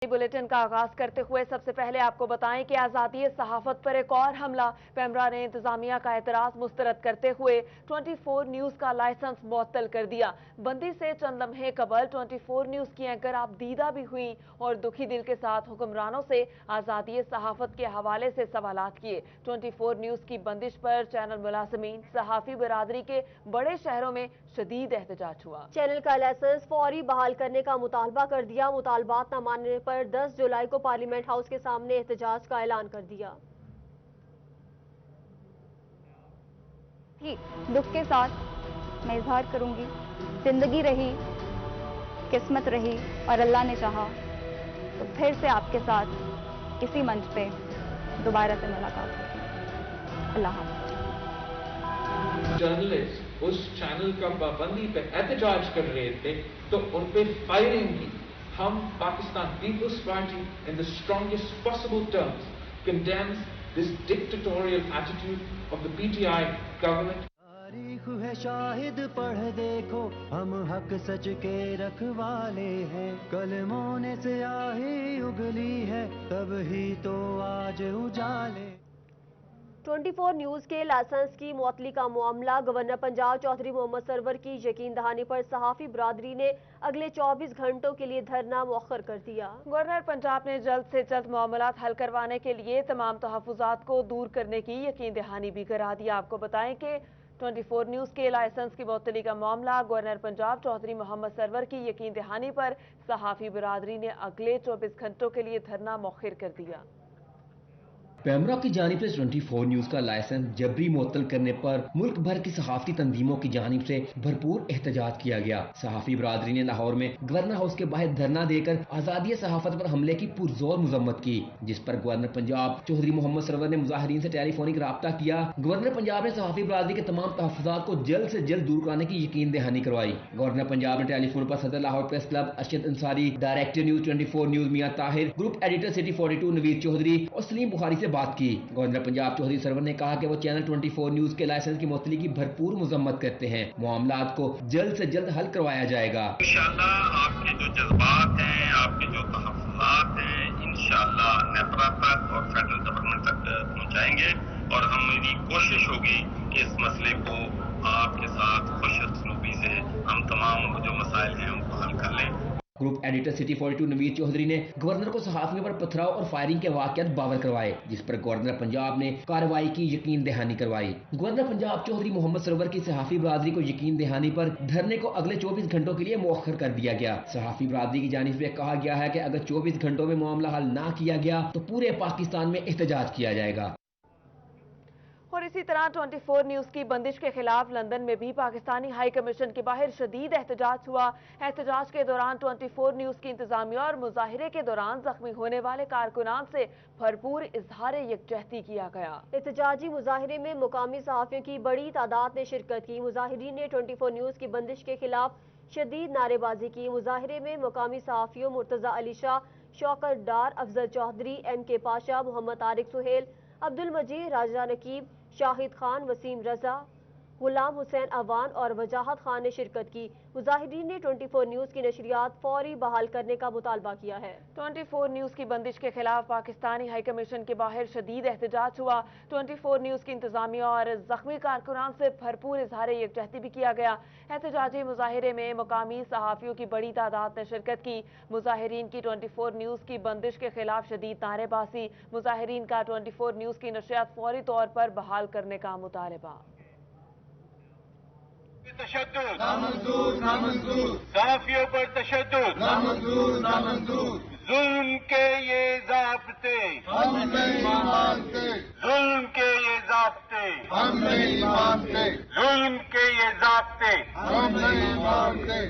Bulletin का आगाज करते हुए सबसे पहले आपको बताएं कि आजादी सहाफत पर एक और हमला। पेमरा ने इंतजामिया का एतराज मुस्तरद करते हुए 24 न्यूज का लाइसेंस मुअत्तल कर दिया। बंदी से चंद लम्हे कबल 24 न्यूज की एंकर आबदीदा भी हुई और दुखी दिल के साथ हुक्मरानों से आजादी सहाफत के हवाले से सवालात किए। 24 न्यूज की बंदिश पर चैनल मुलाजमीन सहाफी बरादरी के बड़े शहरों में शदीद एहतजाज हुआ। चैनल का लाइसेंस फौरी बहाल करने का मुतालबा कर दिया। मुतालबात न मानने पर 10 जुलाई को पार्लियामेंट हाउस के सामने एहतजाज का ऐलान कर दिया। दुख के साथ मैं इजहार करूंगी, जिंदगी रही, किस्मत रही और अल्लाह ने चाहा तो फिर से आपके साथ इसी मंच पे दोबारा से मुलाकात होगी। अल्लाह हाफ़िज़। जर्नलिस्ट उस चैनल का पाबंदी पे एहतजाज कर रहे थे तो उन पे फायरिंग की। हम Pakistan Peoples Party in the strongest possible terms condemns this dictatorial attitude of the PTI government. तारीख है शाहिद पढ़ देखो, हम हक सच के रखवाले हैं। कलमों ने स्याही उगली है, तब ही तो आज उजाले। 24 न्यूज के लाइसेंस की मुअत्तली का मामला। गवर्नर पंजाब चौधरी मोहम्मद सरवर की यकीन दहानी पर सहाफी बरादरी ने अगले 24 घंटों के लिए धरना मुअख्खर कर दिया। गवर्नर पंजाब ने जल्द से जल्द मामलात हल करवाने के लिए तमाम तहफ़्फ़ुज़ात को दूर करने की यकीन दहानी भी करा दिया। आपको बताएं कि 24 न्यूज के लाइसेंस की मुअत्तली का मामला गवर्नर पंजाब चौधरी मोहम्मद सरवर की यकीन दहानी पर सहाफी बरादरी ने अगले 24 घंटों के लिए धरना मुअख्खर कर दिया। पेमरा की जानिब से 24 न्यूज का लाइसेंस जबरी मुअत्तल करने पर मुल्क भर की सहाफती तंजीमों की जानिब से भरपूर एहतजाज किया गया। सहाफी बरादरी ने लाहौर में गवर्नर हाउस के बाहर धरना देकर आजादी सहाफत पर हमले की पुरजोर मजम्मत की, जिस पर गवर्नर पंजाब चौधरी मोहम्मद सरवर ने मुजाहिरीन से टेलीफोनिक राब्ता किया। गवर्नर पंजाब ने सहाफी बरादरी के तमाम तहफ़्फ़ुज़ात को जल्द से जल्द दूर कराने की यकीन दहानी करवाई। गवर्नर पंजाब ने टेलीफोन पर सदर Lahore press club Arshad Ansari, director news 24 news Mian Tahir, group editor city 42 Naveed Chaudhry और सलीम बुखारी से बात की। गवर्नर पंजाब चौधरी सरवर ने कहा कि वो चैनल 24 न्यूज के लाइसेंस की मुअत्तली की भरपूर मजम्मत करते हैं। मामलात को जल्द से जल्द हल करवाया जाएगा। इंशाअल्लाह आपके जो जज्बात हैं, आपके जो तहफ़्फ़ुज़ात हैं, इंशाअल्लाह नेपरा तक और फेडरल गवर्नमेंट तक पहुंचाएंगे और हमारी कोशिश होगी कि इस मसले को आपके साथ खुशअस्लूबी से हम तमाम जो मसाइल हैं उनको हल कर लें। Group editor city 42 Naveed Chaudhry ने गवर्नर को सहाफियों पर पथराव और फायरिंग के वाक़यात बावर करवाए, जिस पर गवर्नर पंजाब ने कार्रवाई की यकीन दहानी करवाई। गवर्नर पंजाब चौधरी मोहम्मद सरवर की सहाफी बरादरी को यकीन दहानी पर धरने को अगले 24 घंटों के लिए मुअख्खर कर दिया गया। सहाफी बरादरी की जानिब से कहा गया है कि अगर 24 घंटों में मामला हल ना किया गया तो पूरे पाकिस्तान में एहतजाज किया जाएगा। और इसी तरह 24 न्यूज की बंदिश के खिलाफ लंदन में भी पाकिस्तानी हाई कमीशन के बाहर शदीद एहतजाज हुआ। एहतजाज के दौरान 24 न्यूज की इंतजामिया और मुजाहिरे के दौरान जख्मी होने वाले कारकुनान से भरपूर इजहार यकजहती किया गया। एहतजाजी मुजाहिरे में मुकामी सहाफियों की बड़ी तादाद ने शिरकत की। मुजाहिरीन ने 24 न्यूज की बंदिश के खिलाफ शदीद नारेबाजी की। मुजाहिरे में मुकामी सहाफियों मुर्तजा अली शाह, शौकत डार, अफजल चौधरी, MK पाशा, मोहम्मद तारिक सुहेल, अब्दुल मजीद, राजा नकीब, शाहिद खान, वसीम रजा, गुलाम हुसैन अवान और वजाहत खान ने शिरकत की। मुजाहिरीन ने 24 न्यूज की नशरियात फौरी बहाल करने का मुतालबा किया है। 24 न्यूज की बंदिश के खिलाफ पाकिस्तानी हाई कमीशन के बाहर शदीद एहतजाज हुआ। 24 न्यूज की इंतजामिया और जख्मी कारकुनान से भरपूर इजहार यकजहती भी किया गया। एहतजाजी मुजाहिरे में मुकामी सहाफियों की बड़ी तादाद ने शिरकत की। मुजाहिरीन की 24 न्यूज की बंदिश के खिलाफ शदीद नारेबाजी। मुजाहिरीन का 24 न्यूज की नशरियात फौरी तौर पर बहाल करने का मुतालबा। तशद्दुद नामंजूर, नामंजूर, सहाफियों पर तशद्दुद नामंजूर, नामंजूर, जुल्म के ये ज़ाब्ते हम नहीं मानते, जुल्म के ये ज़ाब्ते हम नहीं मानते, जुल्म के ये ज़ाब्ते हम नहीं मानते।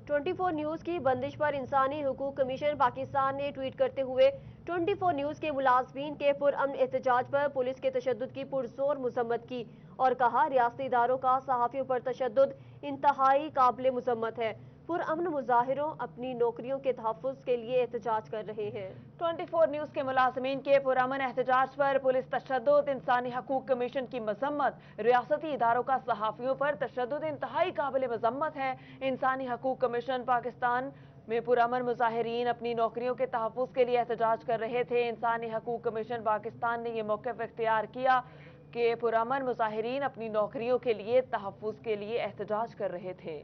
24 न्यूज की बंदिश पर इंसानी हुकूक कमीशन पाकिस्तान ने ट्वीट करते हुए 24 न्यूज के मुलाजमीन के पुरअमन एहतजाज पर पुलिस के तशद्दुद की पुरजोर मजम्मत की और कहा रियासती इदारों का सहाफियों पर तशद्दुद इंतहाई काबिल मजम्मत है। पुरअमन मुजाहिरों अपनी नौकरियों के तहफ़्फ़ुज़ के लिए एहतजाज कर रहे हैं। 24 न्यूज के मुलाजमीन के पुरअमन एहतजाज पर पुलिस तशद्दुद, इंसानी हकूक कमीशन की मजम्मत, रियासती इदारों का सहाफियों पर तशद्दुद इंतहाई काबिल मजम्मत है। इंसानी हकूक कमीशन पाकिस्तान में पुरअमन मुजाहिरीन अपनी नौकरियों के तहफ़्फ़ुज़ के लिए एहतजाज कर रहे थे। इंसानी हकूक़ कमीशन पाकिस्तान ने यह मौक़िफ़ इख्तियार किया कि पुरअमन मुजाहिरीन अपनी नौकरियों के लिए तहफ़्फ़ुज़ के लिए एहतजाज कर रहे थे।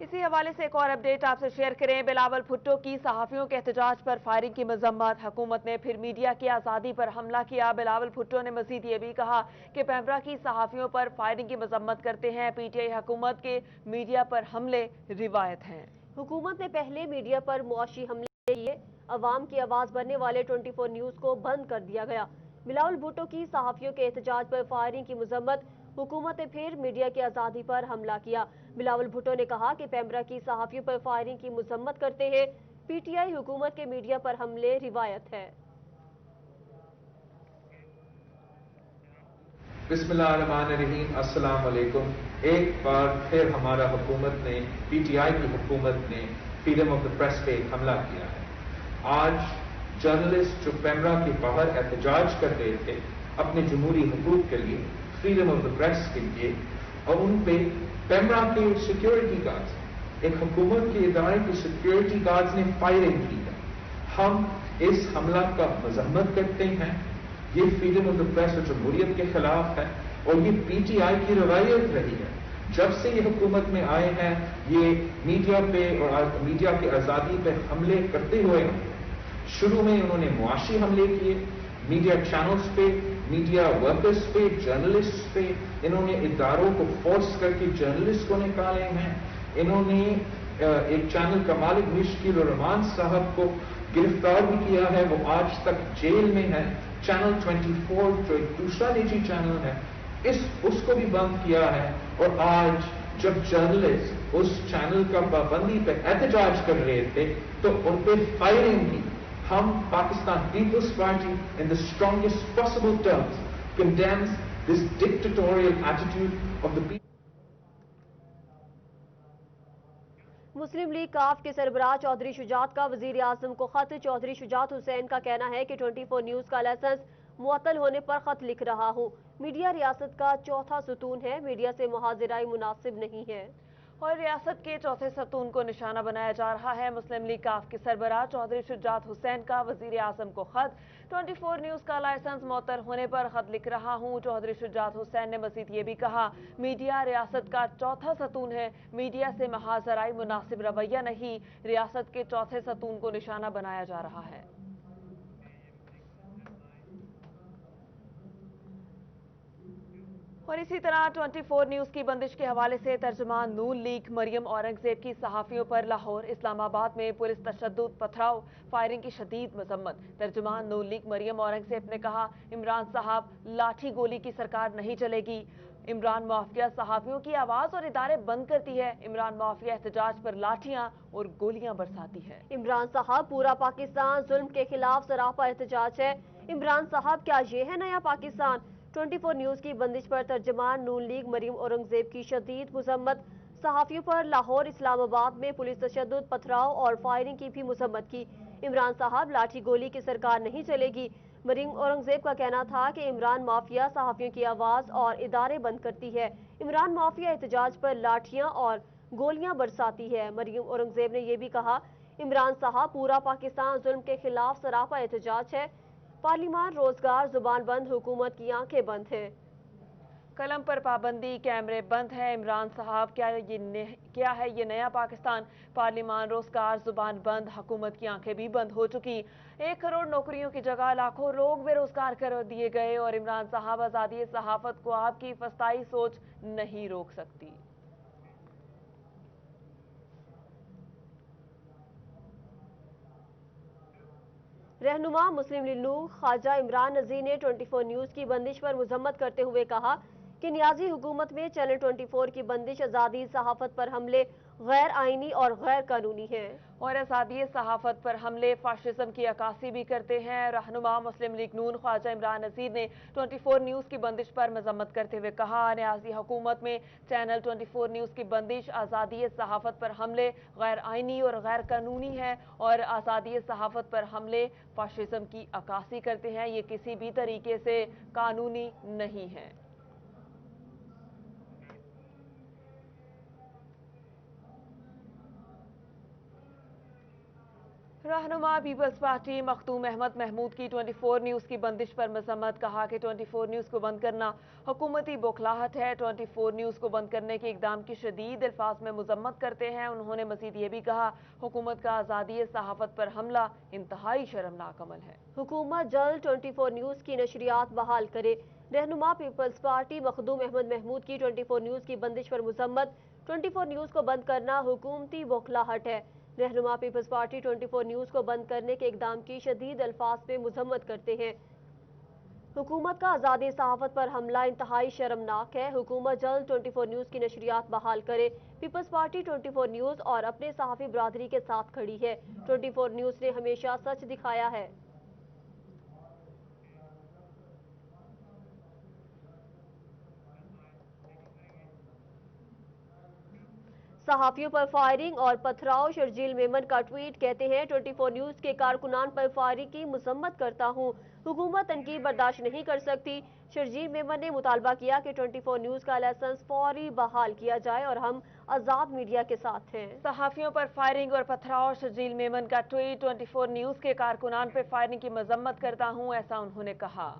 इसी हवाले से एक और अपडेट आपसे शेयर करें। बिलावल भुट्टो की सहाफ़ियों के एहतजाज पर फायरिंग की मज़म्मत। हुकूमत ने फिर मीडिया की आज़ादी पर हमला किया। बिलावल भुट्टो ने मज़ीद ये भी कहा कि पैमरा की सहाफ़ियों पर फायरिंग की मज़म्मत करते हैं। पीटीआई हुकूमत के मीडिया पर हमले रिवायत हैं। हुकूमत ने पहले मीडिया पर मुआशी हमले किए। अवाम की आवाज़ बनने वाले 24 न्यूज़ को बंद कर दिया गया। बिलावल भुट्टो की सहाफ़ियों के एहतजाज पर फायरिंग की मज़म्मत। हुकूमत ने फिर मीडिया की आज़ादी पर हमला किया। बिलावल भुट्टो ने कहा कि पैमरा की सहाफ़ियों पर फायरिंग की मज़म्मत करते हैं। पीटीआई हुकूमत के मीडिया पर हमले रिवायत है। बिस्मिल्लाहिर्रहमानिर्रहीम, अस्सलाम वालेकुम। एक बार फिर हमारा हुकूमत ने, पीटीआई की हुकूमत ने फ्रीडम ऑफ द प्रेस पे हमला किया है। आज जर्नलिस्ट जो पैमरा के बाहर एहतजाज कर रहे थे अपने जमहूरी हुकूक के लिए, फ्रीडम ऑफ द प्रेस के लिए, और उन पे पैमरा के सिक्योरिटी गार्ड्स, एक हुकूमत के इदारे के सिक्योरिटी गार्ड्स ने फायरिंग की है। हम इस हमला का मजम्मत करते हैं। ये फ्रीडम ऑफ द प्रेस और जमहूरियत के खिलाफ है और ये पीटीआई की रवायत रही है। जब से ये हुकूमत में आए हैं, ये मीडिया पे और मीडिया की आज़ादी पे हमले करते हुए शुरू में उन्होंने मुआशी हमले किए, मीडिया चैनल्स पे, मीडिया वर्कर्स पे, जर्नलिस्ट पे। इन्होंने इदारों को फोर्स करके जर्नलिस्ट को निकाले हैं। इन्होंने एक चैनल का मालिक मुश्किल रहमान साहब को गिरफ्तार भी किया है, वो आज तक जेल में है। चैनल 24 जो एक दूसरा निजी चैनल है, उसको भी बंद किया है। और आज जब जर्नलिस्ट उस चैनल का पाबंदी पे एहतजाज कर रहे थे तो उन पर फायरिंग की। हम Pakistan Peoples Party in the strongest possible terms condemns this dictatorial attitude of the people. Muslim League काफ के सरबराह चौधरी शुजात का वजीर आजम को खत। चौधरी शुजात हुसैन का कहना है कि 24 न्यूज़ का लाइसेंस मुअत्तल होने पर खत लिख रहा हूँ। मीडिया रियासत का चौथा सतून है, मीडिया से मुहाजिराई मुनासिब नहीं है और रियासत के चौथे सतून को निशाना बनाया जा रहा है। मुस्लिम लीग काफ के सरबराह चौधरी शुजात हुसैन का वजीर आजम को खत। 24 न्यूज़ का लाइसेंस मुअत्तल होने पर खत लिख रहा हूँ। चौधरी शुजात हुसैन ने मजीद ये भी कहा, मीडिया रियासत का चौथा सतून है, मीडिया से महाजराई मुनासिब रवैया नहीं, रियासत के चौथे सतून को निशाना बनाया जा रहा है। और इसी तरह 24 न्यूज़ की बंदिश के हवाले से तर्जुमान नून लीग मरियम औरंगजेब की सहाफ़ियों पर लाहौर इस्लामाबाद में पुलिस तशद्दुद, पथराव, फायरिंग की शदीद मजम्मत। तर्जुमान नून लीग मरियम औरंगजेब ने कहा, इमरान साहब लाठी गोली की सरकार नहीं चलेगी। इमरान माफिया सहाफ़ियों की आवाज़ और इदारे बंद करती है। इमरान माफिया एहतजाज पर लाठियां और गोलियां बरसाती है। इमरान साहब पूरा पाकिस्तान जुल्म के खिलाफ सरापा एहतजाज है। इमरान साहब क्या ये है नया पाकिस्तान? 24 न्यूज़ की बंदिश पर तर्जमान नून लीग मरियम औरंगजेब की शदीद मजम्मत। सहाफ़ियों पर लाहौर इस्लामाबाद में पुलिस तशद्दुद, पथराव और फायरिंग की भी मजम्मत की। इमरान साहब लाठी गोली की सरकार नहीं चलेगी। मरियम औरंगजेब का कहना था कि इमरान माफिया सहाफ़ियों की आवाज़ और इदारे बंद करती है। इमरान माफिया एहतजाज पर लाठियाँ और गोलियाँ बरसाती है। मरियम औरंगजेब ने यह भी कहा, इमरान साहब पूरा पाकिस्तान जुल्म के खिलाफ सरापा एहतजाज है। पार्लिमान, रोजगार, जुबान बंद, हुकूमत की आंखें बंद हैं। कलम पर पाबंदी, कैमरे बंद है। इमरान साहब क्या है ये नया पाकिस्तान? पार्लिमान, रोजगार, जुबान बंद, हुकूमत की आंखें भी बंद हो चुकी। 1 करोड़ नौकरियों की जगह लाखों लोग बेरोजगार कर दिए गए और इमरान साहब आज़ादी सहाफत को आपकी फस्ताई सोच नहीं रोक सकती। रहनुमा मुस्लिम लीग नून ख्वाजा इमरान नज़ीर ने 24 न्यूज़ की बंदिश पर मजम्मत करते हुए कहा कि नियाजी हुकूमत में चैनल 24 की बंदिश आज़ादी सहाफत पर हमले गैर आईनी और गैर कानूनी है और आज़ादी सहाफत पर हमले फाशिज्म की अक्कासी भी करते हैं। रहनुमा मुस्लिम लीग नून ख्वाजा इमरान नज़ीर ने 24 न्यूज़ की बंदिश पर मजम्मत करते हुए कहा, नियाजी हुकूमत में चैनल 24 न्यूज़ की बंदिश आज़ादी सहाफत पर हमले गैर आईनी और गैर कानूनी है और आज़ादी सहाफत पर हमले फाशिज्म की अक्कासी करते हैं। ये किसी भी तरीके से कानूनी नहीं है। रहनुमा पीपल्स पार्टी मखदूम अहमद महमूद की 24 न्यूज़ की बंदिश पर मजम्मत। कहा कि 24 न्यूज़ को बंद करना हुकूमती बौखलाहट है। 24 न्यूज़ को बंद करने के इकदाम की शदीद अल्फाज में मजम्मत करते हैं। उन्होंने मजीद ये भी कहा, हुकूमत का आज़ादी सहाफ़त पर हमला इंतहाई शर्मनाक अमल है। हुकूमत जल्द 24 न्यूज़ की नशरियात बहाल करे। रहनुमा पीपल्स पार्टी मखदूम अहमद महमूद की 24 न्यूज़ की बंदिश पर मजम्मत। 24 न्यूज़ को बंद करना हुकूमती बौखलाहट है। रहनुमा पीपल्स पार्टी 24 न्यूज़ को बंद करने के इकदाम की शदीद अल्फाज में मजम्मत करते हैं। हुकूमत का आज़ादी सहाफ़त पर हमला इंतहाई शर्मनाक है। हुकूमत जल्द 24 न्यूज़ की नशरियात बहाल करे। पीपल्स पार्टी 24 न्यूज़ और अपने सहाफ़ी बरादरी के साथ खड़ी है। 24 न्यूज़ ने हमेशा सच दिखाया है। सहाफियों पर फायरिंग और पथराव। शर्जील मेमन का ट्वीट कहते हैं, 24 न्यूज़ के कारकुनान पर फायरिंग की मजम्मत करता हूँ। हुकूमत तनकीद बर्दाश्त नहीं कर सकती। शर्जील मेमन ने मुतालबा किया कि 24 न्यूज़ का लाइसेंस फौरी बहाल किया जाए और हम आज़ाद मीडिया के साथ हैं। सहाफियों पर फायरिंग और पथराव। शर्जील मेमन का ट्वीट, 24 न्यूज़ के कारकुनान पर फायरिंग की मजम्मत करता हूँ, ऐसा उन्होंने कहा।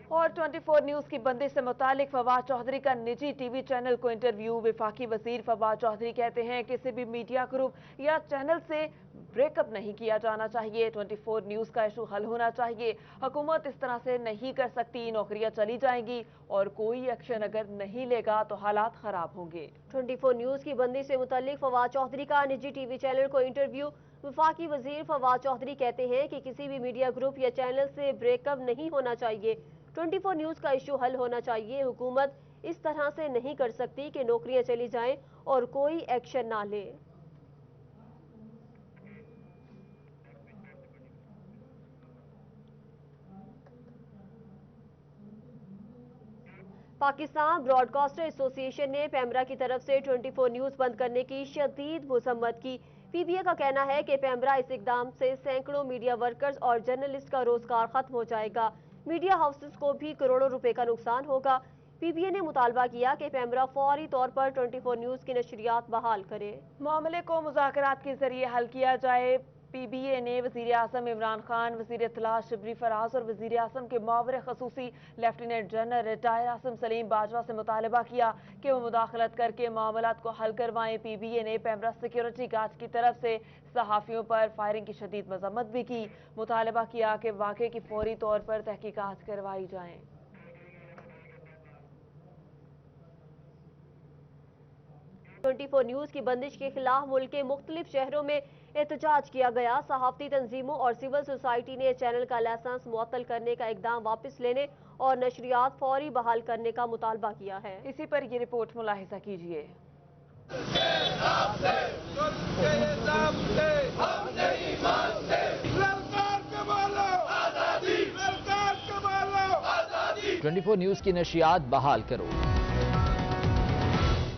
और 24 न्यूज़ की बंदिश से मुतालिक फवाद चौधरी का निजी टीवी चैनल को इंटरव्यू। वफाकी वजीर फवाद चौधरी कहते हैं, किसी भी मीडिया ग्रुप या चैनल से ब्रेकअप नहीं किया जाना चाहिए। 24 न्यूज़ का इशू हल होना चाहिए। हुकूमत इस तरह से नहीं कर सकती। नौकरियां चली जाएंगी और कोई एक्शन अगर नहीं लेगा तो हालात खराब होंगे। 24 न्यूज़ की बंदिश से मुतालिक फवाद चौधरी का निजी टीवी चैनल को इंटरव्यू। वफाकी वजीर फवाद चौधरी कहते हैं कि किसी भी मीडिया ग्रुप या चैनल से ब्रेकअप नहीं होना चाहिए। 24 न्यूज़ का इशू हल होना चाहिए। हुकूमत इस तरह से नहीं कर सकती कि नौकरियां चली जाएं और कोई एक्शन ना ले। पाकिस्तान ब्रॉडकास्टर एसोसिएशन ने पैमरा की तरफ से 24 न्यूज़ बंद करने की शदीद मजम्मत की। पीबीए का कहना है कि पैमरा इस इकदाम से सैकड़ों मीडिया वर्कर्स और जर्नलिस्ट का रोजगार खत्म हो जाएगा। मीडिया हाउसेस को भी करोड़ों रुपए का नुकसान होगा। पीबीए ने मुतालबा किया कि पैमरा फौरी तौर पर 24 न्यूज़ की नशरियात बहाल करे। मामले को मुज़ाकरात के जरिए हल किया जाए। पीबीए ने वज़ीर आज़म इमरान खान, वज़ीर इत्तलात शबरी फराज और वज़ीर आज़म के मावर खसूसी lieutenant general retire Asim Salim Bajwa से मुतालबा किया कि वो मुदाखलत करके मामलात को हल करवाएं। पीबीए ने पैमरा सिक्योरिटी गार्ड की तरफ से सहाफ़ियों पर फायरिंग की शदीद मजम्मत भी की। मुतालबा किया कि वाक़े की फौरी तौर पर तहकीकात करवाई जाएं। 24 न्यूज़ की बंदिश के खिलाफ मुल्क के मुख्तलिफ शहरों में एहतजाज किया गया। सहाफ़ती तंजीमों और सिविल सोसाइटी ने चैनल का लाइसेंस मुअत्तल करने का इकदाम वापस लेने और नशरियात फौरी बहाल करने का मुतालबा किया है। इसी पर ये रिपोर्ट मुलाहिजा कीजिए। ट्वेंटी4 न्यूज़ की नशरियात बहाल करो।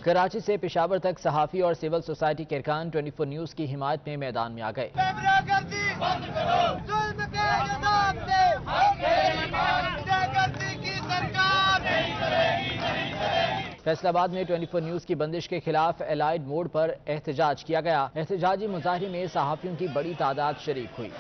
कराची से पेशावर तक सहाफ़ी और सिविल सोसाइटी के अरकान 24 न्यूज़ की हिमायत में मैदान में आ गए। फैसलाबाद में 24 न्यूज़ की बंदिश के खिलाफ एलाइड मोड पर एहतजाज किया गया। एहतजाजी मुजाहरे में सहाफ़ियों की बड़ी तादाद शरीक हुई।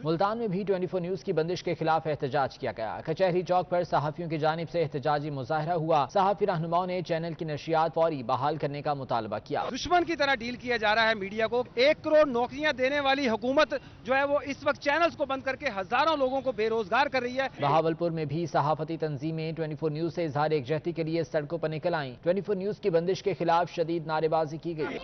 मुल्तान में भी 24 न्यूज़ की बंदिश के खिलाफ एहतजाज किया गया। कचहरी चौक पर सहाफ़ियों की जानिब से एहतजाजी मुजाहरा हुआ। सहाफ़ी रहनुमाओं ने चैनल की नशरियात फौरी बहाल करने का मुतालबा किया। दुश्मन की तरह डील किया जा रहा है मीडिया को। 1 करोड़ नौकरियां देने वाली हुकूमत जो है वो इस वक्त चैनल्स को बंद करके हजारों लोगों को बेरोजगार कर रही है। बहावलपुर में भी सहाफती तंजीमें 24 न्यूज़ से इजहार एकजहती के लिए सड़कों पर निकल आईं। 24 न्यूज़ की बंदिश के खिलाफ शदीद नारेबाजी की गई।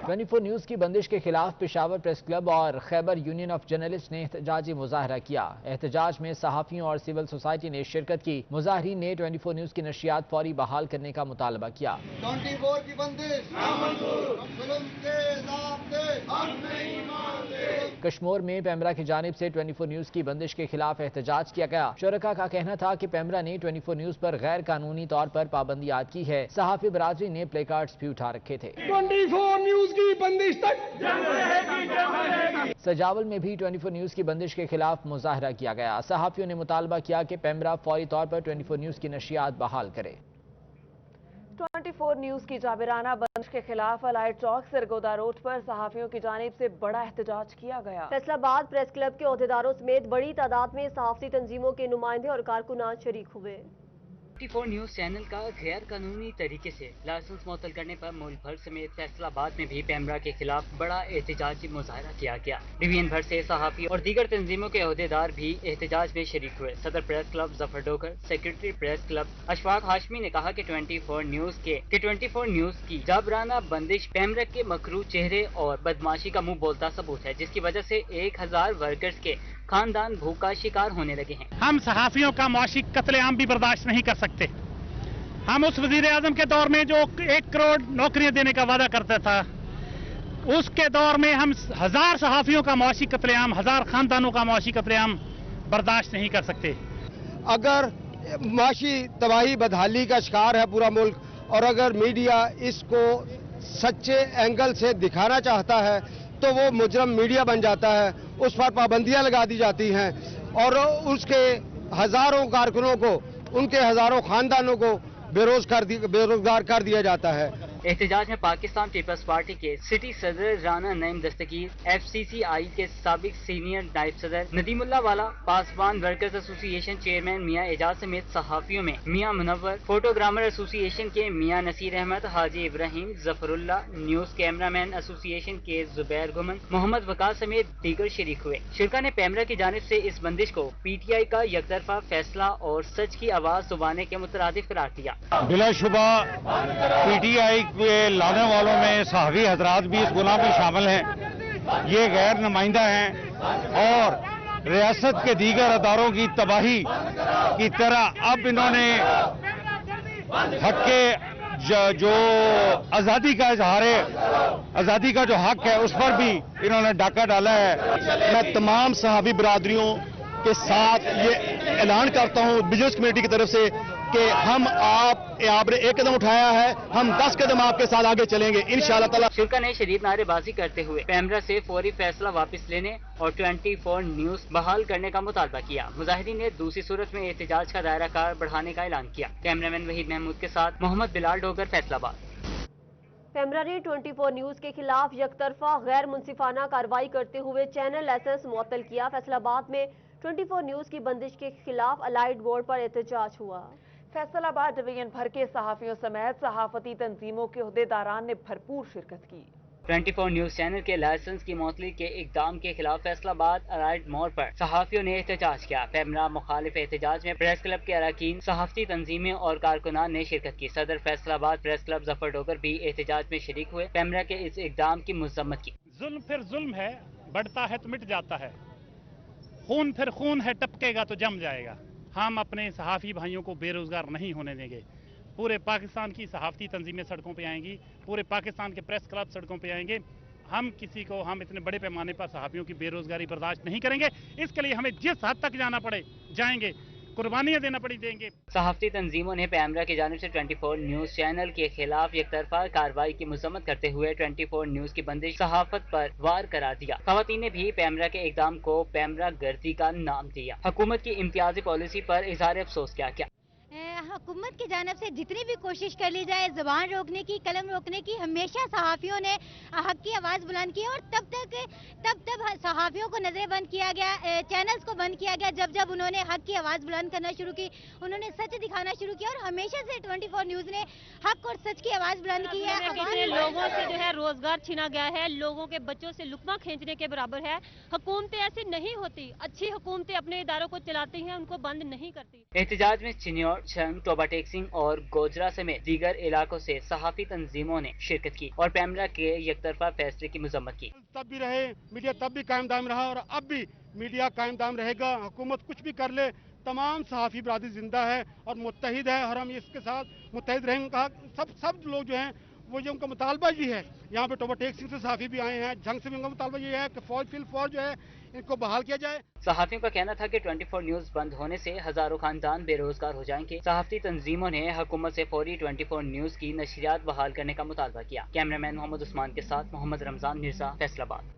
24 न्यूज की बंदिश के खिलाफ पेशावर प्रेस क्लब और खैबर यूनियन ऑफ जर्नलिस्ट ने एहतजाजी मुजाहरा किया। एहतजाज में सहाफियों और सिविल सोसाइटी ने शिरकत की। मुजाहरीन ने 24 न्यूज की नशियात फौरी बहाल करने का मुतालबा किया। 24 की बंदिश कश्मीर में पेमरा की जानिब से 24 न्यूज की बंदिश के खिलाफ एहतजाज किया गया। शुरका का कहना था कि पेमरा ने 24 न्यूज पर गैर कानूनी तौर पर पाबंदी आयद की है। सहाफी बरादरी ने प्ले कार्ड्स भी उठा रखे थे। 24 न्यूज की बंदिश तक सजावल में भी 24 न्यूज की बंदिश के खिलाफ मुजाहरा किया गया। सहाफियों ने मुतालबा किया कि पेमरा फौरी तौर पर 24 न्यूज की नशियात बहाल करे। 24 न्यूज की जाबिराना बंदिश के खिलाफ अलाइड चौक सरगोदा रोड पर सहाफियों की जानिब से बड़ा एहतजाज किया गया। फैसलाबाद प्रेस क्लब के ओहदेदारों समेत बड़ी तादाद में सहाफती तंजीमों के नुमाइंदे और कारकुनान शरीक हुए। 24 न्यूज चैनल का गैर कानूनी तरीके से लाइसेंस मुअत्तल करने पर मुल्क भर समेत फैसलाबाद में भी पेमरा के खिलाफ बड़ा एहतजाजी मुजाहरा किया गया। डिवीजन भर से सहाफी और दीगर तंजीमों के ओहदेदार भी एहतजाज में शरीक हुए। सदर press club Zafar docker, secretary press club Ashfaq Hashmi ने कहा कि 24 न्यूज की जाबराना बंदिश पेमरा के मकरू चेहरे और बदमाशी का मुंह बोलता सबूत है, जिसकी वजह से 1000 वर्कर्स के खानदान भूख का शिकार होने लगे हैं। हम सहाफियों का मौशिक कत्लेआम भी बर्दाश्त नहीं कर सकते। हम उस वजीर आजम के दौर में जो 1 करोड़ नौकरियां देने का वादा करता था, उसके दौर में हम 1000 सहाफियों का मौशिक कत्लेआम, 1000 खानदानों का मौशिक कत्लेआम बर्दाश्त नहीं कर सकते। अगर माशी तबाही बदहाली का शिकार है पूरा मुल्क, और अगर मीडिया इसको सच्चे एंगल से दिखाना चाहता है तो वो मुजरम मीडिया बन जाता है। उस पर पाबंदियां लगा दी जाती हैं और उसके हजारों कारकुनों को, उनके हजारों खानदानों को बेरोजगार कर दिया जाता है। एहतजाज में पाकिस्तान पीपल्स पार्टी के सिटी सदर राना नईम दस्तगीर, FCCI के साबिक सीनियर नायब सदर नदीमुल्ला वाला, पासवान वर्कर्स एसोसिएशन चेयरमैन मियां एजाज समेत सहाफियों में मियां मुनव्वर, फोटोग्राफर एसोसिएशन के मियां नसीर अहमद, हाजी Ibrahim, Zafarullah, news cameraman association के जुबैर गुमन, मोहम्मद वकास समेत दीगर शरीक हुए। शिरका ने पेमरा की जानिब से इस बंदिश को PTI का यकतरफा फैसला और सच की आवाज दबाने के मुतरादिफ करार दिया। बिलाशुबा PTI के लाने वालों में सहाफी हजरात भी इस गुनाह में शामिल हैं। ये गैर नुमाइंदा हैं और रियासत के दीगर अदारों की तबाही की तरह अब इन्होंने हक के जो आज़ादी का इजहार है, आज़ादी का जो हक है, उस पर भी इन्होंने डाका डाला है। मैं तमाम सहाफी बरादरियों के साथ ये ऐलान करता हूँ बिजनेस कमेटी की तरफ से कि आपने एक कदम उठाया है, हम 10 कदम आपके साथ आगे चलेंगे इंशाअल्लाह ताला। शिरका ने शदीद नारेबाजी करते हुए पेमरा से फौरी फैसला वापस लेने और 24 न्यूज बहाल करने का मुतालबा किया। मुजाहिदीन ने दूसरी सूरत में एहतजाज का दायरा कार बढ़ाने का ऐलान किया। कैमरामैन वहीद महमूद के साथ मोहम्मद बिलाल डोगर, फैसलाबाद। पेमरा ने 24 न्यूज के खिलाफ यकतरफा गैर मुनसिफाना कार्रवाई करते हुए चैनल लाइसेंस मुअत्तल किया। फैसलाबाद में 24 न्यूज की बंदिश के खिलाफ अलाइड बोर्ड पर एहतजाज हुआ। फैसलाबाद डिवीजन भर के सहाफियों समेत सहाफती तंजीमों के ओहदेदारान ने भरपूर शिरकत की। 24 न्यूज चैनल के लाइसेंस की मुअत्तली के इक़दाम के खिलाफ फैसलाबाद अलाइड मोड़ पर सहाफियों ने एहतजाज किया। पेमरा मुखालिफ एहतजाज में प्रेस क्लब के अरकान, सहाफती तंजीमें और कारकुनान ने शिरकत की। सदर फैसलाबाद प्रेस क्लब जफर डोगर भी एहतजाज में शरीक हुए। पेमरा के इस इक़दाम की मज़म्मत की। जुल्म फिर जुल्म है, बढ़ता है तो मिट जाता है। खून फिर खून है, टपकेगा तो जम जाएगा। हम अपने सहाफ़ी भाइयों को बेरोजगार नहीं होने देंगे। पूरे पाकिस्तान की सहाफ़ती तंजीमें सड़कों पे आएंगी, पूरे पाकिस्तान के प्रेस क्लब सड़कों पे आएंगे। हम इतने बड़े पैमाने पर सहाफ़ियों की बेरोजगारी बर्दाश्त नहीं करेंगे। इसके लिए हमें जिस हद तक जाना पड़े जाएंगे, कुर्बानियां देना पड़ी देंगे। सहाफती तंजीमों ने पेमरा की जानिब से 24 न्यूज चैनल के खिलाफ एकतरफा कार्रवाई की मजम्मत करते हुए 24 न्यूज की बंदिश सहाफत पर वार करार दिया। खवातीन ने भी पेमरा के इक़दाम को पेमरा गर्दी का नाम दिया। हुकूमत की इम्तियाजी पॉलिसी पर इजहार अफसोस किया। हुकूमत की जानिब से जितनी भी कोशिश कर ली जाए ज़बान रोकने की, कलम रोकने की, हमेशा सहाफ़ियों ने हक की आवाज़ बुलंद की और तब सहाफ़ियों को नज़रबंद किया गया, चैनल्स को बंद किया गया। जब उन्होंने हक की आवाज़ बुलंद करना शुरू की, उन्होंने सच दिखाना शुरू किया और हमेशा से 24 न्यूज़ ने हक और सच की आवाज़ बुलंद की है। लोगों से जो है रोजगार छीना गया है, लोगों के बच्चों से लुकमा खींचने के बराबर है। हुकूमतें ऐसी नहीं होती, अच्छी हुकूमतें अपने इदारों को चलाती हैं, उनको बंद नहीं करती। एहतजाज में चिन्योर जंग, टोबा टेक्सिंग और गोजरा समेत दीगर इलाकों से सहाफी तंजीमों ने शिरकत की और पैमरा के यकतरफा फैसले की मजम्मत की। तब भी रहे मीडिया, तब भी कायम दायम रहा और अब भी मीडिया कायम दायम रहेगा। हुकूमत कुछ भी कर ले, तमाम सहाफ़ी बरादरी जिंदा है और मुत्तहिद है और हम इसके साथ मुत्तहिद रहेंगे। कहा सब लोग जो हैं वो जो उनका मुतालबा ये है, यहाँ पे टोबा टेक्सिंग से सहाफ़ी भी आए हैं, जंग से भी उनका मुतालबा ये है कि फौज जो है इनको बहाल किया जाए। सहाफियों का कहना था कि 24 न्यूज बंद होने से हजारों खानदान बेरोजगार हो जाएंगे। सहाफती तंजीमों ने हुकूमत से फौरी 24 न्यूज की नशरियात बहाल करने का मुतालबा किया। कैमरामैन मोहम्मद उस्मान के साथ मोहम्मद रमजान मिर्जा, फैसलाबाद।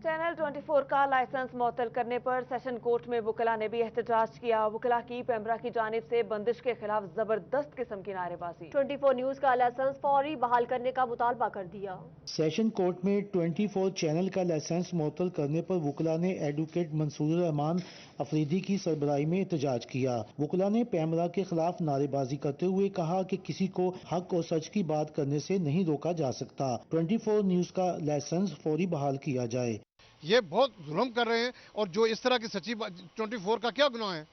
चैनल 24 का लाइसेंस मुअत्तल करने पर सेशन कोर्ट में वकला ने भी एहतजाज किया। वकला की पैमरा की जानिब से बंदिश के खिलाफ जबरदस्त किस्म की नारेबाजी। 24 न्यूज का लाइसेंस फौरी बहाल करने का मुतालबा कर दिया। सेशन कोर्ट में 24 चैनल का लाइसेंस मुअत्तल करने पर वकला ने एडवोकेट मंसूर रहमान अफरीदी की सरबराही में एहतजाज किया। वकला ने पैमरा के खिलाफ नारेबाजी करते हुए कहा कि किसी को हक और सच की बात करने से नहीं रोका जा सकता। 24 न्यूज का लाइसेंस फौरी बहाल किया जाए। ये बहुत जुल्म कर रहे हैं और जो इस तरह की सच्ची बात, 24 का क्या गुनाह है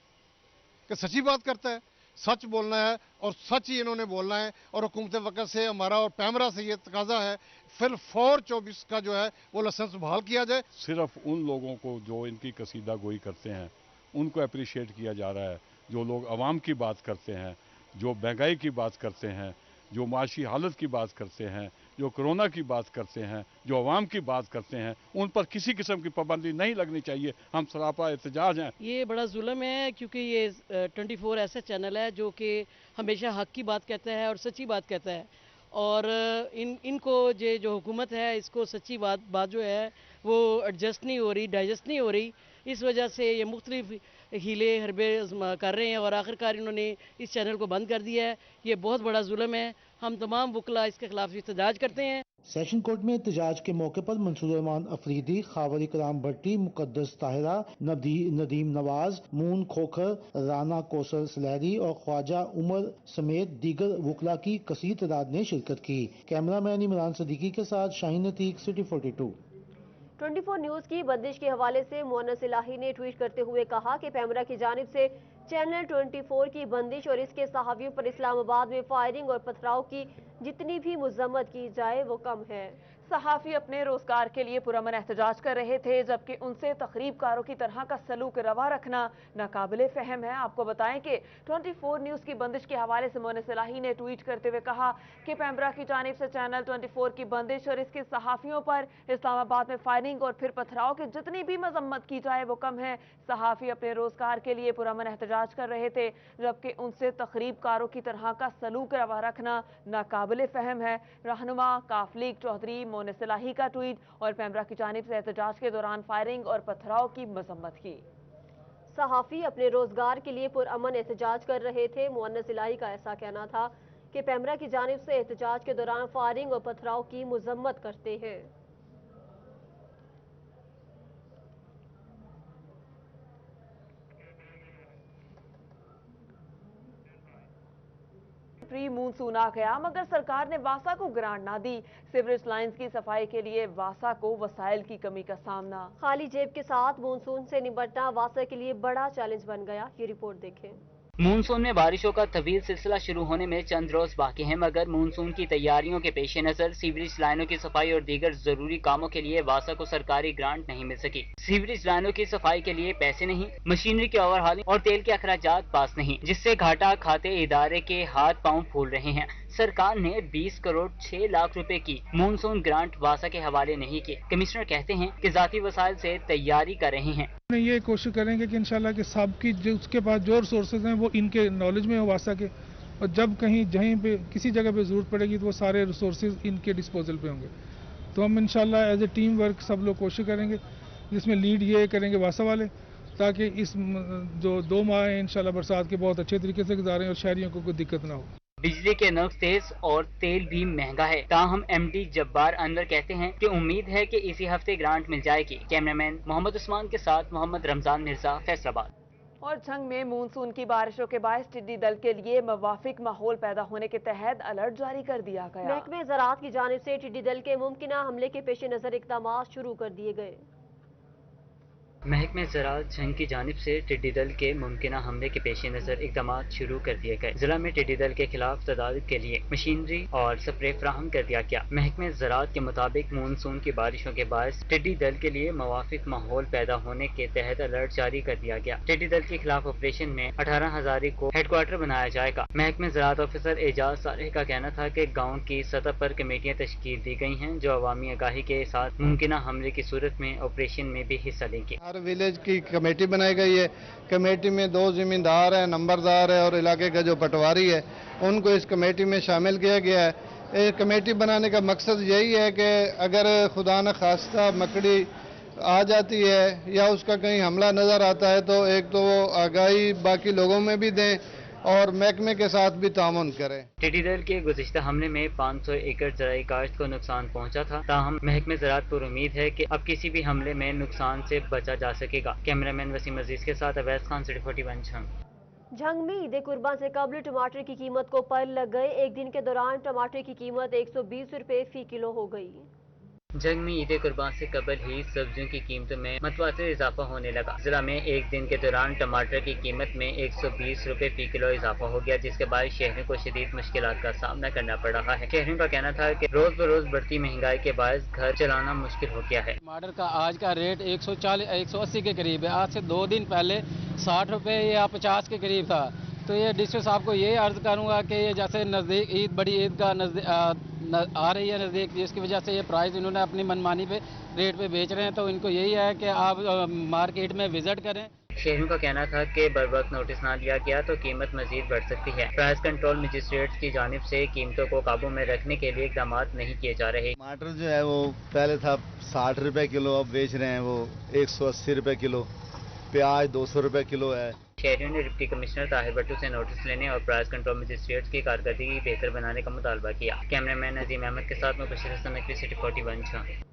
कि सच्ची बात करता है, सच बोलना है और सच ही इन्होंने बोलना है। और हुकूमत वक्त से हमारा और पैमरा से ये तकाजा है फिर 24 का जो है वो लाइसेंस बहाल किया जाए। सिर्फ उन लोगों को जो इनकी कसीदा गोई करते हैं उनको अप्रिशिएट किया जा रहा है। जो लोग अवाम की बात करते हैं, जो महंगाई की बात करते हैं, जो माशी हालत की बात करते हैं, जो कोरोना की बात करते हैं, जो अवाम की बात करते हैं, उन पर किसी किस्म की पाबंदी नहीं लगनी चाहिए। हम सरापा एहतजाज हैं। ये बड़ा जुल्म है क्योंकि ये 24 ऐसा चैनल है जो कि हमेशा हक की बात कहता है और सच्ची बात कहता है और इनको जो हुकूमत है इसको सच्ची बात जो है वो एडजस्ट नहीं हो रही, डाइजेस्ट नहीं हो रही। इस वजह से ये मुख्तलिफ हीले हरबे कर रहे हैं और आखिरकार इन्होंने इस चैनल को बंद कर दिया है। ये बहुत बड़ा जुल्म है। हम तमाम वकला इसके खिलाफ एहतजाज करते हैं। सेशन कोर्ट में एहतजाज के मौके पर मंसूर रहमान अफरीदी, खावर इकराम भट्टी, मुकद्दस ताहिरा, नदीम नवाज, मून खोखर, राना कौसर सलहरी और ख्वाजा उमर समेत दीगर वकला की कसीर तादाद ने शिरकत की। कैमरामैन इमरान सदीकी के साथ शाहीन अतीक, सिटी 42। 24 न्यूज की बंदिश के हवाले से मुअन्नस इलाही ने ट्वीट करते हुए कहा कि पैमरा की जानिब से चैनल 24 की बंदिश और इसके सहाफ़ियों पर इस्लामाबाद में फायरिंग और पथराव की जितनी भी मजम्मत की जाए वो कम है। सहाफ़ी अपने रोजगार के लिए पुरअमन एहतजाज कर रहे थे जबकि उनसे तकरीबकारों की तरह का सलूक रवा रखना नाकाबिले फ़हम है। आपको बताएं कि 24 न्यूज़ की बंदिश के हवाले से मुअन्नस इलाही ने ट्वीट करते हुए कहा कि पैमरा की जानिब से चैनल 24 की बंदिश और इसके सहाफ़ियों पर इस्लामाबाद में फायरिंग और फिर पथराव की जितनी भी मजम्मत की जाए वो कम है। सहाफ़ी अपने रोजगार के लिए पुरअमन एहतजाज कर रहे थे जबकि उनसे तकरीबकारों की तरह का सलूक रवा रखना नाकाबिले फ़हम है। रहनुमा काफलीक चौधरी मुअन्नस इलाही का ट्वीट और पैमरा की जानिब से एहतजाज के दौरान फायरिंग और पथराव की मजम्मत की। सहाफ़ी अपने रोजगार के लिए पुरअमन एहतजाज कर रहे थे। मुअन्नस इलाही का ऐसा कहना था कि पैमरा की जानिब से एहतजाज के दौरान फायरिंग और पथराव की मजम्मत करते हैं। प्री मूनसून आ गया मगर सरकार ने वासा को ग्रांट ना दी। सीवरेज लाइंस की सफाई के लिए वासा को वसाइल की कमी का सामना। खाली जेब के साथ मानसून से निपटना वासा के लिए बड़ा चैलेंज बन गया। ये रिपोर्ट देखें। मानसून में बारिशों का तवील सिलसिला शुरू होने में चंद रोज बाकी हैं मगर मानसून की तैयारियों के पेश नजर सीवरेज लाइनों की सफाई और दीगर जरूरी कामों के लिए वासा को सरकारी ग्रांट नहीं मिल सकी। सीवरेज लाइनों की सफाई के लिए पैसे नहीं, मशीनरी की ओवरहालिंग और तेल के अखराजात पास नहीं, जिससे घाटा खाते इदारे के हाथ पांव फूल रहे हैं। सरकार ने 20 करोड़ 6 लाख रुपए की मानसून ग्रांट वासा के हवाले नहीं की। कमिश्नर कहते हैं कि जाती वसाइल से तैयारी कर रहे हैं। ये कोशिश करेंगे कि इंशाल्लाह कि सब की जो उसके पास जो रिसोर्सेज हैं वो इनके नॉलेज में हो वासा के, और जब कहीं पे किसी जगह पे जरूरत पड़ेगी तो वो सारे रिसोर्सेज इनके डिस्पोजल पे होंगे। तो हम इंशाल्लाह एज ए टीम वर्क सब लोग कोशिश करेंगे, जिसमें लीड ये करेंगे वासा वाले, ताकि इस जो 2 माह हैं इंशाल्लाह बरसात के बहुत अच्छे तरीके से गुजारें और शहरियों को कोई दिक्कत ना हो। बिजली के नर्ख तेज और तेल भी महंगा है। ताहम एमडी जब्बार अनवर कहते हैं कि उम्मीद है कि इसी हफ्ते ग्रांट मिल जाएगी। कैमरामैन मोहम्मद उस्मान के साथ मोहम्मद रमजान मिर्जा, फैसलाबाद। और झंग में मानसून की बारिशों के बायस टिड्डी दल के लिए मुवाफिक माहौल पैदा होने के तहत अलर्ट जारी कर दिया गया। महकमे ज़राअत की जानिब से टिड्डी दल के मुमकिना हमले के पेश नजर इक़दामात शुरू कर दिए गए। महकमे ज़राअत जंग की जानिब से टिड्डी दल के मुमकिना हमले के पेश नज़र इकदाम शुरू कर दिए गए। जिला में टिड्डी दल के खिलाफ तदाद के लिए मशीनरी और स्प्रे फ्राहम कर दिया गया। महकमे ज़राअत के मुताबिक मानसून की बारिशों के बायस टिड्डी दल के लिए मुवाफिक माहौल पैदा होने के तहत अलर्ट जारी कर दिया गया। टिड्डी दल के खिलाफ ऑपरेशन में 18,000 को हेडक्वार्टर बनाया जाएगा। महकमे ज़राअत ऑफिसर एजाज सालेह का कहना था कि गाँव की सतह पर कमेटियाँ तश्कील दी गई हैं जो अवामी आगाही के साथ मुमकिना हमले की सूरत में ऑपरेशन में भी हिस्सा लेंगे। हर विलेज की कमेटी बनाई गई है। कमेटी में 2 जिम्मेदार हैं, नंबरदार है और इलाके का जो पटवारी है, उनको इस कमेटी में शामिल किया गया है। ये कमेटी बनाने का मकसद यही है कि अगर खुदा न खास्ता मकड़ी आ जाती है या उसका कहीं हमला नज़र आता है तो एक तो वो आगाही बाकी लोगों में भी दें और महकमे के साथ भी तामुन करें। टिड्डी दल के गुज़िश्ता हमले में 500 एकड़ ज़राई काश्त को नुकसान पहुंचा था। ताहम महकमे ज़राअत पर उम्मीद है कि अब किसी भी हमले में नुकसान से बचा जा सकेगा। कैमरामैन वसीम अजीज के साथ अवैस खान, सिटी 41 झंग में ईद कुर्बान से कबल टमाटर की कीमत को पर लग गए। एक दिन के दौरान टमाटर की कीमत 120 रुपए फी किलो हो गई। जंग में ईद कुर्बान से कबल ही सब्जियों की कीमतों में मतवासिर इजाफा होने लगा। जिला में एक दिन के दौरान टमाटर की कीमत में 120 रुपए फी किलो इजाफा हो गया, जिसके बाद शहरियों को शदीद मुश्किलात का सामना करना पड़ रहा है। शहरियों का कहना था कि रोज बरोज बढ़ती महंगाई के बायस घर चलाना मुश्किल हो गया है। टमाटर का आज का रेट 180 के करीब है। आज से 2 दिन पहले 60 रुपए या 50 के करीब था। तो ये डिस्ट्रिक्ट साहब को ये अर्ज करूँगा कि ये जैसे नज़दीक ईद, बड़ी ईद का आ रही है नज़दीक, जिसकी वजह से ये प्राइस इन्होंने अपनी मनमानी पे रेट पे बेच रहे हैं। तो इनको यही है कि आप मार्केट में विजिट करें। शहरियों का कहना था कि बर वक्त नोटिस ना लिया गया तो कीमत मजीद बढ़ सकती है। प्राइस कंट्रोल मजिस्ट्रेट्स की जानिब से कीमतों को काबू में रखने के लिए इकदाम नहीं किए जा रहे। टमाटर जो है वो पहले था 60 रुपए किलो, अब बेच रहे हैं वो 180 रुपए किलो। प्याज 200 रुपए किलो है। शहरियों ने डिप्टी कमिश्नर ताहिर भट्टू से नोटिस लेने और प्राइस कंट्रोल मजिस्ट्रेट्स की कारकर्दगी बेहतर बनाने का मुतालबा किया। कैमरामैन नजीम अहमद के साथ मुबशिर हसन नकवी, सिटी 41।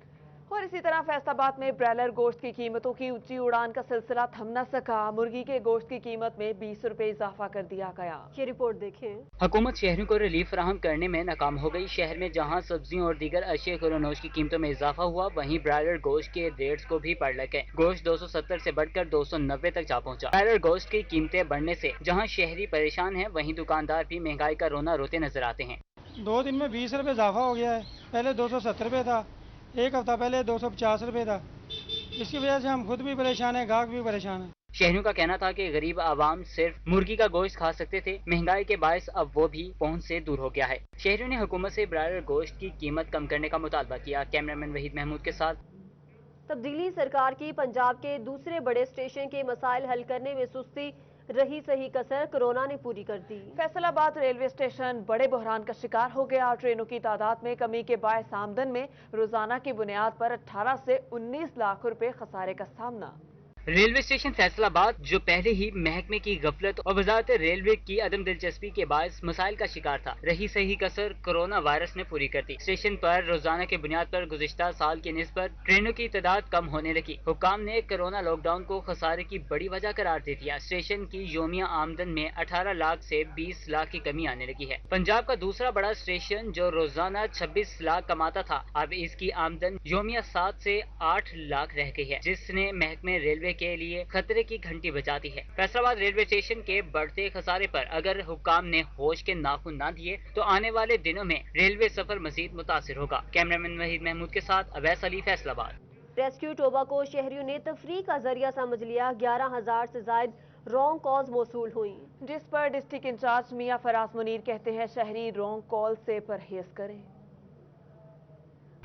और इसी तरह फैसलाबाद में ब्रायलर गोश्त की कीमतों की ऊंची उड़ान का सिलसिला थम न सका। मुर्गी के गोश्त की कीमत में 20 रुपए इजाफा कर दिया गया। ये रिपोर्ट देखें। हुकूमत शहरियों को रिलीफ फराहम करने में नाकाम हो गई। शहर में जहां सब्जियों और दीगर अशिया खुलोनोश की कीमतों में इजाफा हुआ, वहीं ब्रायलर गोश्त के रेट्स को भी पड़ लगे। गोश्त 270 से बढ़कर 290 तक जा पहुंचा। ब्रायलर गोश्त की कीमतें बढ़ने से जहाँ शहरी परेशान है, वहीं दुकानदार भी महंगाई का रोना रोते नजर आते हैं। 2 दिन में 20 रुपए इजाफा हो गया है। पहले 270 रुपए था, एक हफ्ता पहले 250 रुपए था। इसकी वजह से हम खुद भी परेशान हैं, ग्राहक भी परेशान है। शहरियों का कहना था कि गरीब आवाम सिर्फ मुर्गी का गोश्त खा सकते थे। महंगाई के बायस अब वो भी पहुंच से दूर हो गया है। शहरियों ने हुकूमत से ब्रायलर गोश्त की कीमत कम करने का मुतालबा किया। कैमरामैन वहीद महमूद के साथ। तब्दीली सरकार की पंजाब के दूसरे बड़े स्टेशन के मसाइल हल करने में सुस्ती, रही सही कसर कोरोना ने पूरी कर दी। फैसलाबाद रेलवे स्टेशन बड़े बहरान का शिकार हो गया। ट्रेनों की तादाद में कमी के बायस आमदन में रोजाना की बुनियाद पर 18 से 19 लाख रुपए खसारे का सामना। रेलवे स्टेशन फैसलाबाद जो पहले ही महकमे की गफलत और वजारत रेलवे की अदम दिलचस्पी के बायस मसाइल का शिकार था, रही सही कसर कोरोना वायरस ने पूरी कर दी। स्टेशन पर रोजाना की बुनियाद पर गुज़िश्ता साल की निस्बत ट्रेनों की तादाद कम होने लगी। हुकाम ने कोरोना लॉकडाउन को खसारे की बड़ी वजह करार दे दिया। स्टेशन की योमिया आमदन में 18 लाख से 20 लाख की कमी आने लगी है। पंजाब का दूसरा बड़ा स्टेशन जो रोजाना 26 लाख कमाता था, अब इसकी आमदन योमिया 7 से 8 लाख रह गई है, जिसने महकमे रेलवे के लिए खतरे की घंटी बजा दी है। फैसलाबाद रेलवे स्टेशन के बढ़ते खसारे पर अगर हुक्काम ने होश के नाखून ना दिए तो आने वाले दिनों में रेलवे सफर मजीद मुतासिर होगा। कैमरामैन वहीद महमूद के साथ अवैस अली, फैसलाबाद। रेस्क्यू टोबा को शहरियों ने तफरीह का जरिया समझ लिया। 11,000 से ज्यादा रॉन्ग कॉल्स मौसूल हुई, जिस पर डिस्ट्रिक्ट इंचार्ज मियां फराज मुनीर कहते हैं शहरी रॉन्ग कॉल से परहेज करें।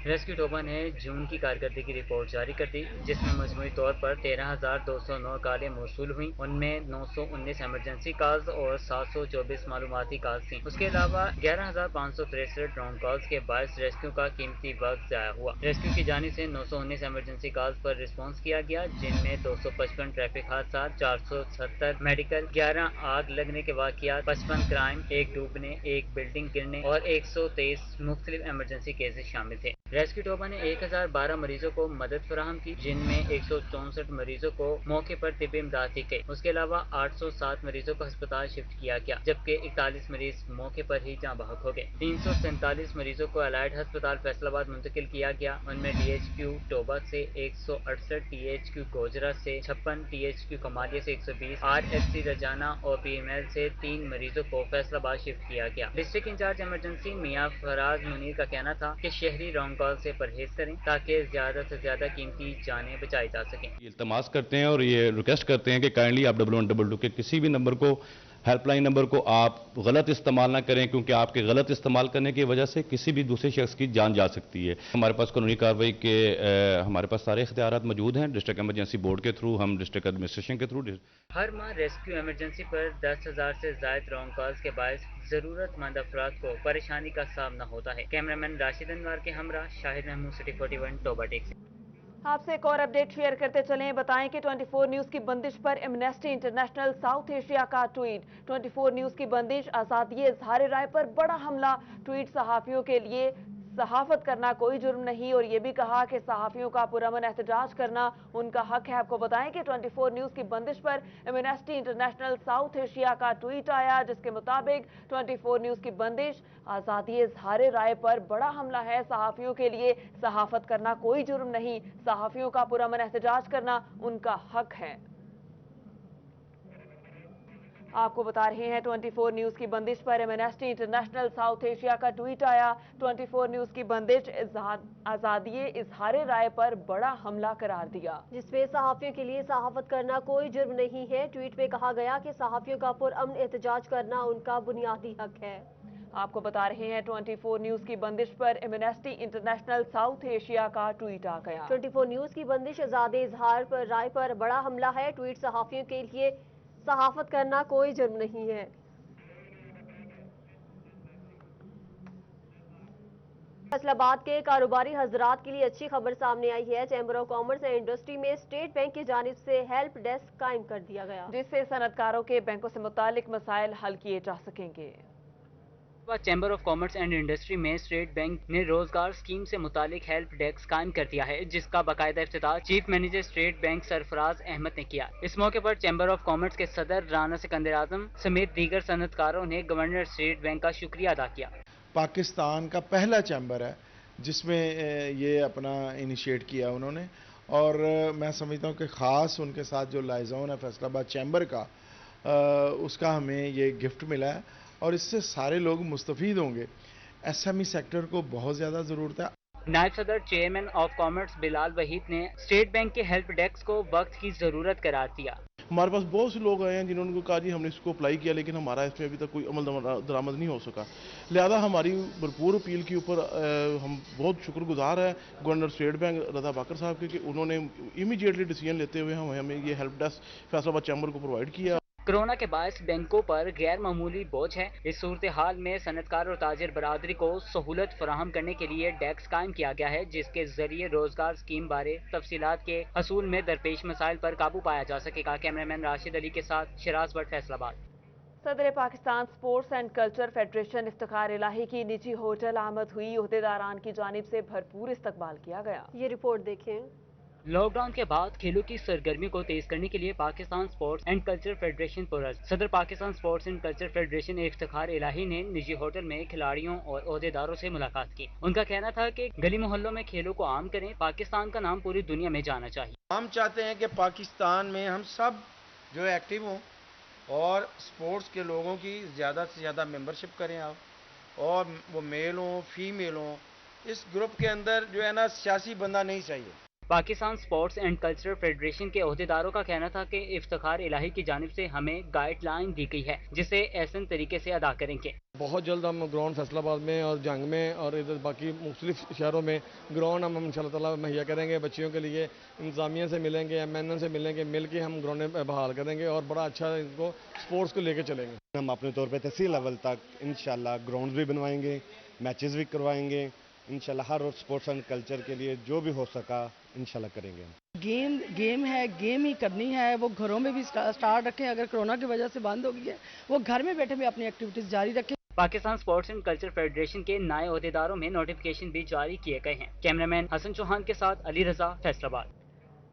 रेस्क्यू टोबा ने जून की कारकर्दगी की रिपोर्ट जारी कर दी, जिसमें मजमूई तौर पर 13,209 कॉलें मौसूल हुई। उनमें 919 एमरजेंसी कॉल्स और 724 मालूमाती कॉल्स थी। उसके अलावा 11,563 रॉन्ग कॉल्स के बायस रेस्क्यू का कीमती वक्त ज़ाया हुआ। रेस्क्यू की जानिब से 919 एमरजेंसी कॉल्स पर रिस्पॉन्स किया गया, जिनमें 255 ट्रैफिक हादसा, 470 मेडिकल, 11 आग लगने के वाक़यात, 55 क्राइम, 1 डूबने, 1 बिल्डिंग गिरने और 123 मुख्तलिफ एमरजेंसी केसेस शामिल थे। रेस्क्यू टोबा ने 1012 मरीजों को मदद फराहम की, जिनमें 164 मरीजों को मौके पर तिब्बी इमदाद दी गई। उसके अलावा 807 मरीजों को अस्पताल शिफ्ट किया गया, जबकि 41 मरीज मौके पर ही जाँ बहक हो गए। 347 मरीजों को अलाइड अस्पताल फैसलाबाद मुंतकिल किया गया। उनमें THQ टोबा से 168, THQ गोजरा से 56, THQ कमालिया से 120, RFC रजाना और PML से 3 मरीजों को फैसलाबाद शिफ्ट किया गया। डिस्ट्रिक्ट इंचार्ज इमरजेंसी मियां फराज मुनीर का कहना था कि शहरी रॉन्ग कॉल से परहेज करें ताकि ज्यादा से ज्यादा कीमती जानें बचाई जा सकें। इल्तमास करते हैं और ये रिक्वेस्ट करते हैं कि काइंडली आप 1122 के किसी भी नंबर को, हेल्पलाइन नंबर को आप गलत इस्तेमाल ना करें, क्योंकि आपके गलत इस्तेमाल करने की वजह से किसी भी दूसरे शख्स की जान जा सकती है। हमारे पास कानूनी कार्रवाई के हमारे पास सारे इख्तियारात मौजूद हैं, डिस्ट्रिक्ट एमरजेंसी बोर्ड के थ्रू, हम डिस्ट्रिक्ट एडमिनिस्ट्रेशन के थ्रू। हर माह रेस्क्यू इमरजेंसी पर 10,000 से ज्यादा रॉन्ग कॉल्स के बायस जरूरतमंद अफराद को परेशानी का सामना होता है। कैमरामैन राशिद अनवर के हमरा शाहिद महमूद, सिटी 41 टोबा टेक। आपसे एक और अपडेट शेयर करते चलें। बताएं कि 24 न्यूज की बंदिश पर एमनेस्टी इंटरनेशनल साउथ एशिया का ट्वीट। 24 न्यूज की बंदिश, आजादी इज़हार राय पर बड़ा हमला। ट्वीट, सहाफियों के लिए सहाफत करना कोई जुर्म नहीं, और ये भी कहा कि सहाफियों का पुरअमन एहतजाज करना उनका हक है। आपको बताएं कि 24 न्यूज की बंदिश पर एमनेस्टी इंटरनेशनल साउथ एशिया का ट्वीट आया, जिसके मुताबिक 24 न्यूज की बंदिश, आजादी इज़हार राय पर बड़ा हमला है। सहाफियों के लिए सहाफत करना कोई जुर्म नहीं, सहाफियों का पुरअमन एहतजाज करना उनका हक है। आपको बता रहे हैं 24 न्यूज की बंदिश पर एमनेस्टी इंटरनेशनल साउथ एशिया का ट्वीट आया। 24 न्यूज की बंदिश आजादी इज़हार राय पर बड़ा हमला करार दिया, जिसमें सहाफियों के लिए सहाफत करना कोई जुर्म नहीं है। ट्वीट में कहा गया कि सहाफियों का पुरअमन एहतजाज करना उनका बुनियादी हक है। आपको बता रहे हैं 24 न्यूज की बंदिश पर एमनेस्टी इंटरनेशनल साउथ एशिया का ट्वीट आ गया। 24 न्यूज की बंदिश आजादी इज़हार राय पर बड़ा हमला है। ट्वीट, सहाफियों के लिए सहाफत करना कोई जुर्म नहीं है। फैसलाबाद के कारोबारी हजरात के लिए अच्छी खबर सामने आई है। Chamber of commerce and industry में स्टेट बैंक की जानिब से हेल्प डेस्क कायम कर दिया गया, जिससे सनतकारों के बैंकों से मुतालिक मसाइल हल किए जा सकेंगे। Chamber of commerce and industry में स्टेट बैंक ने रोजगार स्कीम से मुतालिक हेल्प डेस्क कायम कर दिया है, जिसका बाकायदा इफ्तिताह chief manager state bank Sarfaraz Ahmed ने किया। इस मौके पर चैम्बर ऑफ कॉमर्स के सदर राना सिकंदर आजम समेत दीगर सनतकारों ने गवर्नर स्टेट बैंक का शुक्रिया अदा किया। पाकिस्तान का पहला चैम्बर है जिसमें ये अपना इनिशिएट किया उन्होंने, और मैं समझता हूँ कि ख़ास उनके साथ जो लाइजोन है फैसलाबाद चैम्बर का, उसका हमें ये गिफ्ट मिला है और इससे सारे लोग मुस्तफीद होंगे। SME सेक्टर को बहुत ज़्यादा ज़रूरत है। नायब सदर chairman of commerce Bilal Waheed ने स्टेट बैंक के हेल्प डेस्क को वक्त की ज़रूरत करार दिया। हमारे पास बहुत से लोग आए हैं जिन्होंने कहा जी हमने इसको अप्लाई किया, लेकिन हमारा इसमें अभी तक कोई अमल दरामद नहीं हो सका। लिहाजा हमारी भरपूर अपील के ऊपर हम बहुत शुक्रगुजार हैं गवर्नर स्टेट बैंक रजा बाकर साहब के, कि उन्होंने इमीडिएटली डिसीजन लेते हुए हमें ये हेल्प डेस्क फैसलाबाद चैम्बर को प्रोवाइड किया। कोरोना के बायस बैंकों पर गैर मामूली बोझ है। इस सूरत हाल में सनतकार और ताजिर बरादरी को सहूलत फराहम करने के लिए डेस्क कायम किया गया है, जिसके जरिए रोजगार स्कीम बारे तफसीलात के हसूल में दरपेश मसाइल पर काबू पाया जा सकेगा। कैमरामैन राशिद अली के साथ शिराज भट्ट, फैसलाबाद। सदर Pakistan sports and culture federation Iftikhar Ilahi की निजी होटल आमद हुई। ओहदेदारान की जानिब से भरपूर इस्तकबाल किया गया। ये रिपोर्ट देखें। लॉकडाउन के बाद खेलों की सरगर्मियों को तेज करने के लिए Pakistan sports and culture federation पुरस्कार सदर Pakistan sports and culture federation Iftikhar Ilahi ने निजी होटल में खिलाड़ियों और ओहदेदारों से मुलाकात की। उनका कहना था कि गली मोहल्लों में खेलों को आम करें, पाकिस्तान का नाम पूरी दुनिया में जाना चाहिए। हम चाहते हैं कि पाकिस्तान में हम सब जो एक्टिव हों और स्पोर्ट्स के लोगों की ज़्यादा से ज़्यादा मेंबरशिप करें आप, और वो मेल हों फीमेल हों। इस ग्रुप के अंदर जो है ना सियासी बंदा नहीं चाहिए। Pakistan sports and cultural federation के ओहदेदारों का कहना था कि इफ्तिखार इलाही की जानिब से हमें गाइडलाइन दी गई है, जिसे एहसन तरीके से अदा करेंगे। बहुत जल्द हम ग्राउंड फैसलाबाद में और जंग में और इधर बाकी मुख्तलिफ शहरों में ग्राउंड हम इंशाल्लाह ताला मुहैया करेंगे। बच्चियों के लिए इंतजामिया से मिलेंगे, MNN से मिलेंगे, मिल के हम ग्राउंड बहाल करेंगे और बड़ा अच्छा इनको स्पोर्ट्स को लेके चलेंगे। हम अपने तौर पर तहसील लेवल तक इंशाल्लाह ग्राउंड भी बनवाएंगे, मैचेस भी करवाएंगे। इंशाल्लाह हर रोज स्पोर्ट्स एंड कल्चर के लिए जो भी हो सका इंशाल्लाह करेंगे। गेम है, गेम ही करनी है। वो घरों में भी स्टार्ट रखें, अगर कोरोना की वजह से बंद हो गई है वो घर में बैठे भी अपनी एक्टिविटीज जारी रखें। Pakistan sports and culture federation के नए अहदेदारों में नोटिफिकेशन भी जारी किए गए हैं। कैमरामैन हसन चौहान के साथ अली रजा, फैसलाबाद।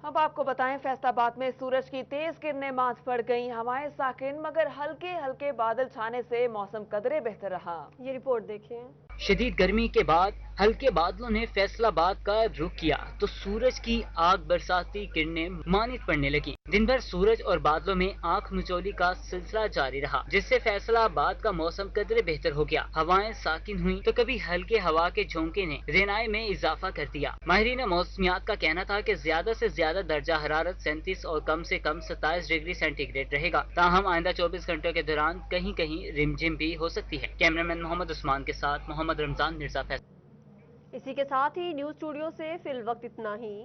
अब आपको बताएं, फैसलाबाद में सूरज की तेज किरणें माथ पड़ गईं, हवाएं साकिन मगर हल्के हल्के बादल छाने से मौसम कदरे बेहतर रहा। ये रिपोर्ट देखें। शदीद गर्मी के बाद हल्के बादलों ने फैसलाबाद का रुख किया तो सूरज की आग बरसाती किरणें मानित पड़ने लगी। दिन भर सूरज और बादलों में आंख मिचौली का सिलसिला जारी रहा, जिससे फैसलाबाद का मौसम कदरे बेहतर हो गया। हवाएं साकिन हुई तो कभी हल्के हवा के झोंके ने रेनाई में इजाफा कर दिया। माहिरीन मौसमियात का कहना था कि ज्यादा से ज्यादा दर्जा हरारत 37 और कम से कम 27 डिग्री सेंटीग्रेड रहेगा। ताहम आइंदा 24 घंटों के दौरान कहीं कहीं रिमझिम भी हो सकती है। कैमरामैन मोहम्मद उस्मान के साथ मोहम्मद रमजान मिर्जा। इसी के साथ ही न्यूज स्टूडियो से फिल वक्त इतना ही।